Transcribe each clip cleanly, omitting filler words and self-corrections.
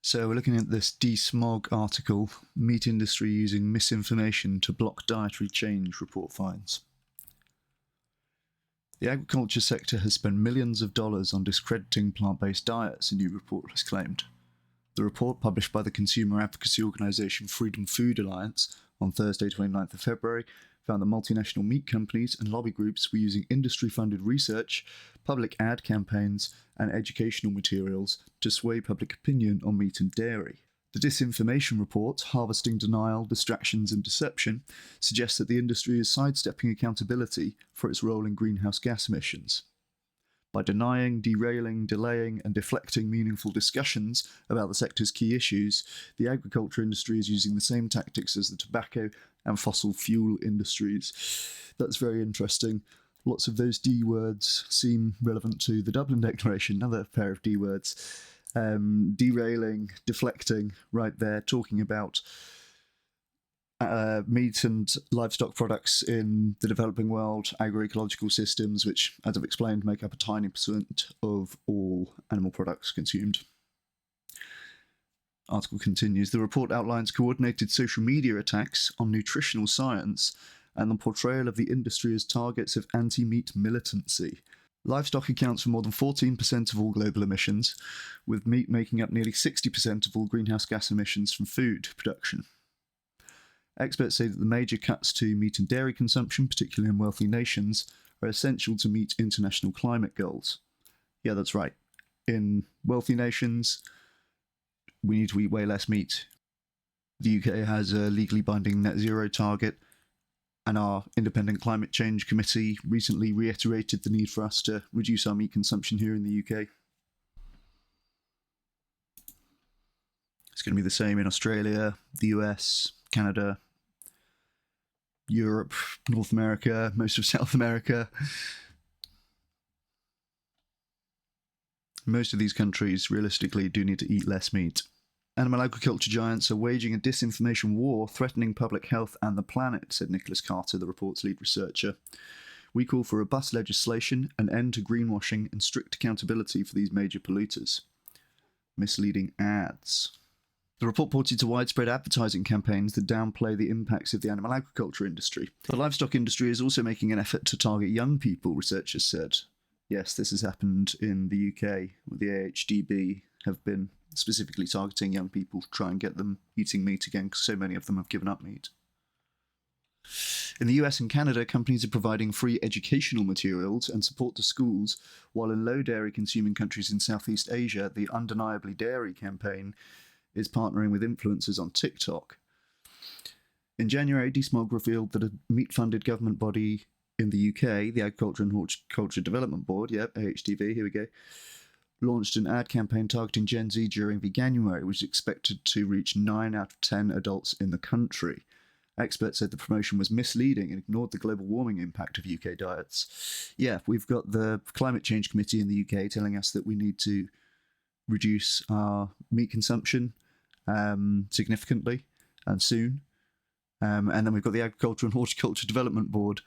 So we're looking at this DSMOG article, Meat Industry Using Misinformation to Block Dietary Change, report finds. The agriculture sector has spent millions of dollars on discrediting plant-based diets, a new report has claimed. The report, published by the consumer advocacy organisation Freedom Food Alliance on Thursday 29th of February, found that multinational meat companies and lobby groups were using industry-funded research, public ad campaigns, and educational materials to sway public opinion on meat and dairy. The disinformation report, Harvesting Denial, Distractions and Deception, suggests that the industry is sidestepping accountability for its role in greenhouse gas emissions. By denying, derailing, delaying, and deflecting meaningful discussions about the sector's key issues, the agriculture industry is using the same tactics as the tobacco and fossil fuel industries. That's very interesting. Lots of those D words seem relevant to the Dublin Declaration, another pair of D words. Derailing, deflecting, right there, talking about meat and livestock products in the developing world, agroecological systems, which, as I've explained, make up a tiny percent of all animal products consumed. Article continues. The report outlines coordinated social media attacks on nutritional science and the portrayal of the industry as targets of anti-meat militancy. Livestock accounts for more than 14% of all global emissions, with meat making up nearly 60% of all greenhouse gas emissions from food production. Experts say that the major cuts to meat and dairy consumption, particularly in wealthy nations, are essential to meet international climate goals. Yeah, that's right. In wealthy nations, we need to eat way less meat. The UK has a legally binding net zero target, and our Independent Climate Change Committee recently reiterated the need for us to reduce our meat consumption here in the UK. It's going to be the same in Australia, the US, Canada, Europe, North America, most of South America. Most of these countries, realistically, do need to eat less meat. Animal agriculture giants are waging a disinformation war threatening public health and the planet, said Nicholas Carter, the report's lead researcher. We call for robust legislation, an end to greenwashing, and strict accountability for these major polluters. Misleading ads. The report pointed to widespread advertising campaigns that downplay the impacts of the animal agriculture industry. The livestock industry is also making an effort to target young people, researchers said. Yes, this has happened in the UK, where the AHDB have been specifically targeting young people to try and get them eating meat again, because so many of them have given up meat. In the US and Canada, companies are providing free educational materials and support to schools, while in low dairy consuming countries in Southeast Asia, the Undeniably Dairy campaign is partnering with influencers on TikTok. In January, DSMOG revealed that a meat-funded government body in the UK, the Agriculture and Horticulture Development Board, AHDV, here we go, launched an ad campaign targeting Gen Z during Veganuary, which is expected to reach 9 out of 10 adults in the country. Experts said the promotion was misleading and ignored the global warming impact of UK diets. Yeah, we've got the Climate Change Committee in the UK telling us that we need to reduce our meat consumption significantly and soon. And then we've got the Agriculture and Horticulture Development Board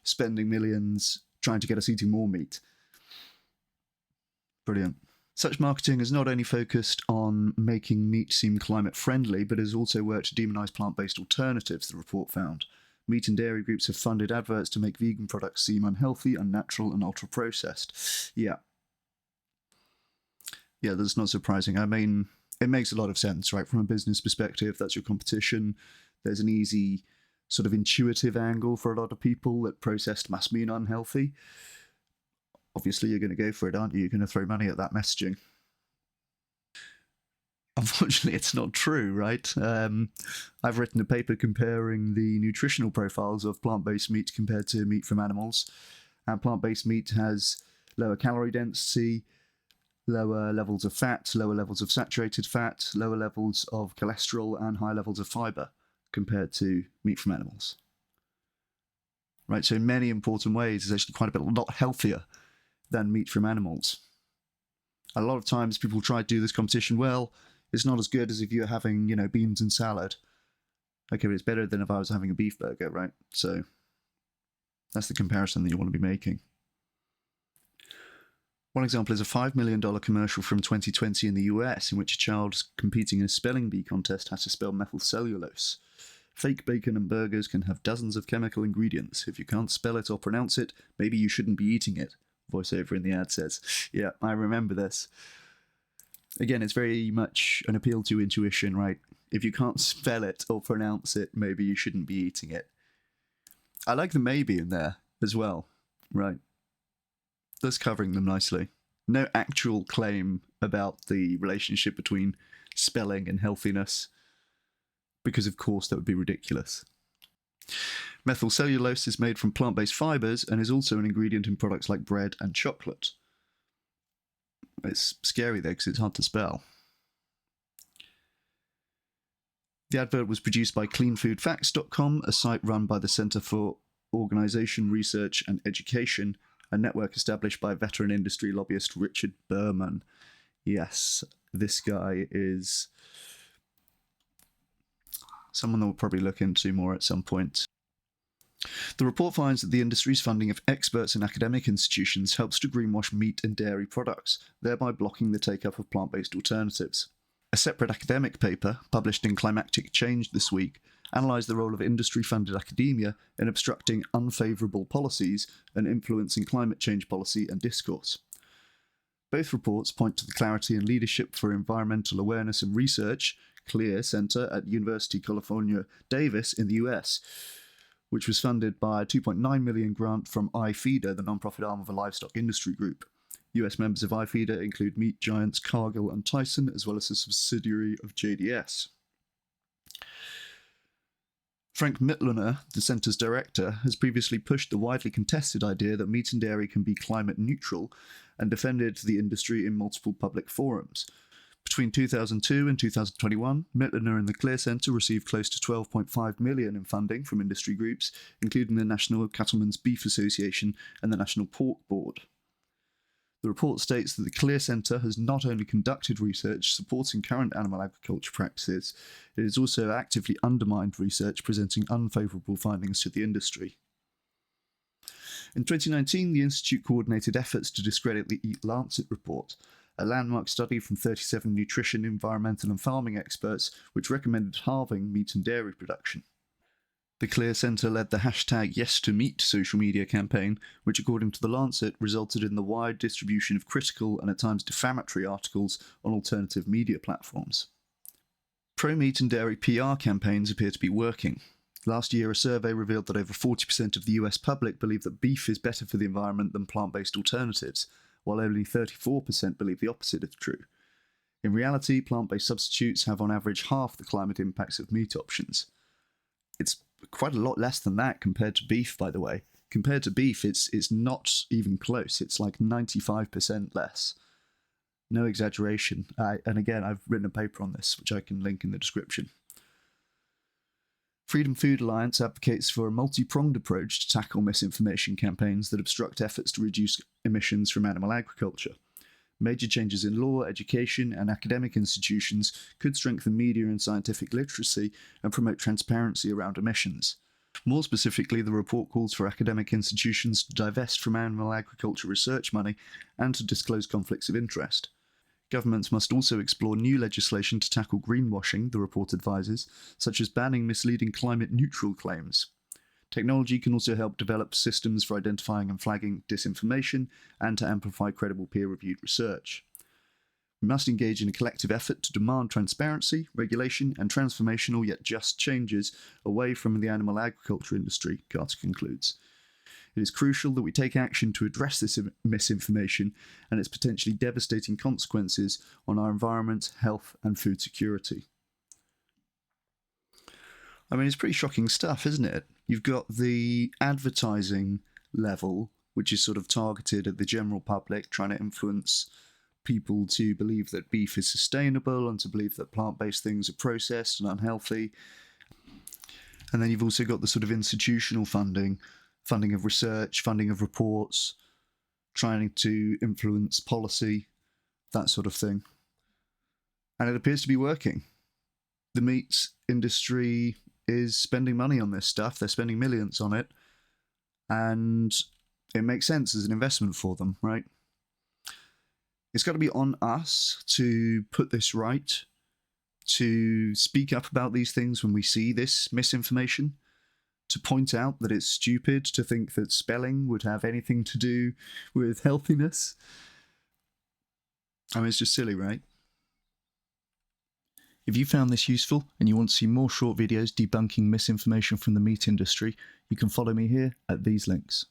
spending millions trying to get us eating more meat. Brilliant. Such marketing has not only focused on making meat seem climate friendly, but has also worked to demonise plant-based alternatives, the report found. Meat and dairy groups have funded adverts to make vegan products seem unhealthy, unnatural, and ultra-processed. Yeah, that's not surprising. I mean, it makes a lot of sense, right? From a business perspective, that's your competition. There's an easy sort of intuitive angle for a lot of people that processed must mean unhealthy. Obviously, you're going to go for it, aren't you? You're going to throw money at that messaging. Unfortunately, it's not true, right? I've written a paper comparing the nutritional profiles of plant-based meat compared to meat from animals. And plant-based meat has lower calorie density, lower levels of fat, lower levels of saturated fat, lower levels of cholesterol, and high levels of fibre compared to meat from animals. Right, so in many important ways, it's actually quite a lot healthier than meat from animals. A lot of times people try to do this competition, well, it's not as good as if you're having, beans and salad. Okay, but it's better than if I was having a beef burger, right? So that's the comparison that you want to be making. One example is a $5 million commercial from 2020 in the US in which a child competing in a spelling bee contest had to spell methylcellulose. Fake bacon and burgers can have dozens of chemical ingredients. If you can't spell it or pronounce it, maybe you shouldn't be eating it, voiceover in the ad says. Yeah, I remember this. Again, it's very much an appeal to intuition, right? If you can't spell it or pronounce it, maybe you shouldn't be eating it. I like the maybe in there as well, right? That's covering them nicely. No actual claim about the relationship between spelling and healthiness, because of course that would be ridiculous. Methylcellulose is made from plant-based fibres and is also an ingredient in products like bread and chocolate. It's scary though, because it's hard to spell. The advert was produced by cleanfoodfacts.com, a site run by the Centre for Organisation, Research and Education, a network established by veteran industry lobbyist Richard Berman. Yes, this guy is someone that we'll probably look into more at some point. The report finds that the industry's funding of experts in academic institutions helps to greenwash meat and dairy products, thereby blocking the take-up of plant-based alternatives. A separate academic paper, published in Climatic Change this week, analysed the role of industry-funded academia in obstructing unfavourable policies and influencing climate change policy and discourse. Both reports point to the Clarity and Leadership for Environmental Awareness and Research, CLEAR Center at University of California, Davis in the US, which was funded by a $2.9 million grant from iFeeder, the non-profit arm of a livestock industry group. US members of iFeeder include meat giants Cargill and Tyson, as well as a subsidiary of JDS. Frank Mittlerner, the centre's director, has previously pushed the widely contested idea that meat and dairy can be climate neutral and defended the industry in multiple public forums. Between 2002 and 2021, Mittlerner and the Clear Center received close to $12.5 million in funding from industry groups, including the National Cattlemen's Beef Association and the National Pork Board. The report states that the Clear Center has not only conducted research supporting current animal agriculture practices, it has also actively undermined research presenting unfavourable findings to the industry. In 2019, the Institute coordinated efforts to discredit the Eat Lancet report, a landmark study from 37 nutrition, environmental and farming experts which recommended halving meat and dairy production. The Clear Center led the hashtag #YesToMeat social media campaign, which according to The Lancet resulted in the wide distribution of critical and at times defamatory articles on alternative media platforms. Pro-meat and dairy PR campaigns appear to be working. Last year, a survey revealed that over 40% of the US public believe that beef is better for the environment than plant-based alternatives, while only 34% believe the opposite is true. In reality, plant-based substitutes have on average half the climate impacts of meat options. It's quite a lot less than that compared to beef, by the way. Compared to beef, it's not even close. It's like 95% less. No exaggeration. And again, I've written a paper on this, which I can link in the description. Freedom Food Alliance advocates for a multi-pronged approach to tackle misinformation campaigns that obstruct efforts to reduce emissions from animal agriculture. Major changes in law, education, and academic institutions could strengthen media and scientific literacy and promote transparency around emissions. More specifically, the report calls for academic institutions to divest from animal agriculture research money and to disclose conflicts of interest. Governments must also explore new legislation to tackle greenwashing, the report advises, such as banning misleading climate-neutral claims. Technology can also help develop systems for identifying and flagging disinformation and to amplify credible peer-reviewed research. We must engage in a collective effort to demand transparency, regulation, and transformational yet just changes away from the animal agriculture industry, Carter concludes. It is crucial that we take action to address this misinformation and its potentially devastating consequences on our environment, health, and food security. I mean, it's pretty shocking stuff, isn't it? You've got the advertising level, which is sort of targeted at the general public, trying to influence people to believe that beef is sustainable and to believe that plant-based things are processed and unhealthy. And then you've also got the sort of institutional funding of research, funding of reports, trying to influence policy, that sort of thing. And it appears to be working. The meat industry is spending money on this stuff. They're spending millions on it. And it makes sense as an investment for them, right? It's got to be on us to put this right, to speak up about these things when we see this misinformation, to point out that it's stupid to think that spelling would have anything to do with healthiness. I mean, it's just silly, right? If you found this useful and you want to see more short videos debunking misinformation from the meat industry, you can follow me here at these links.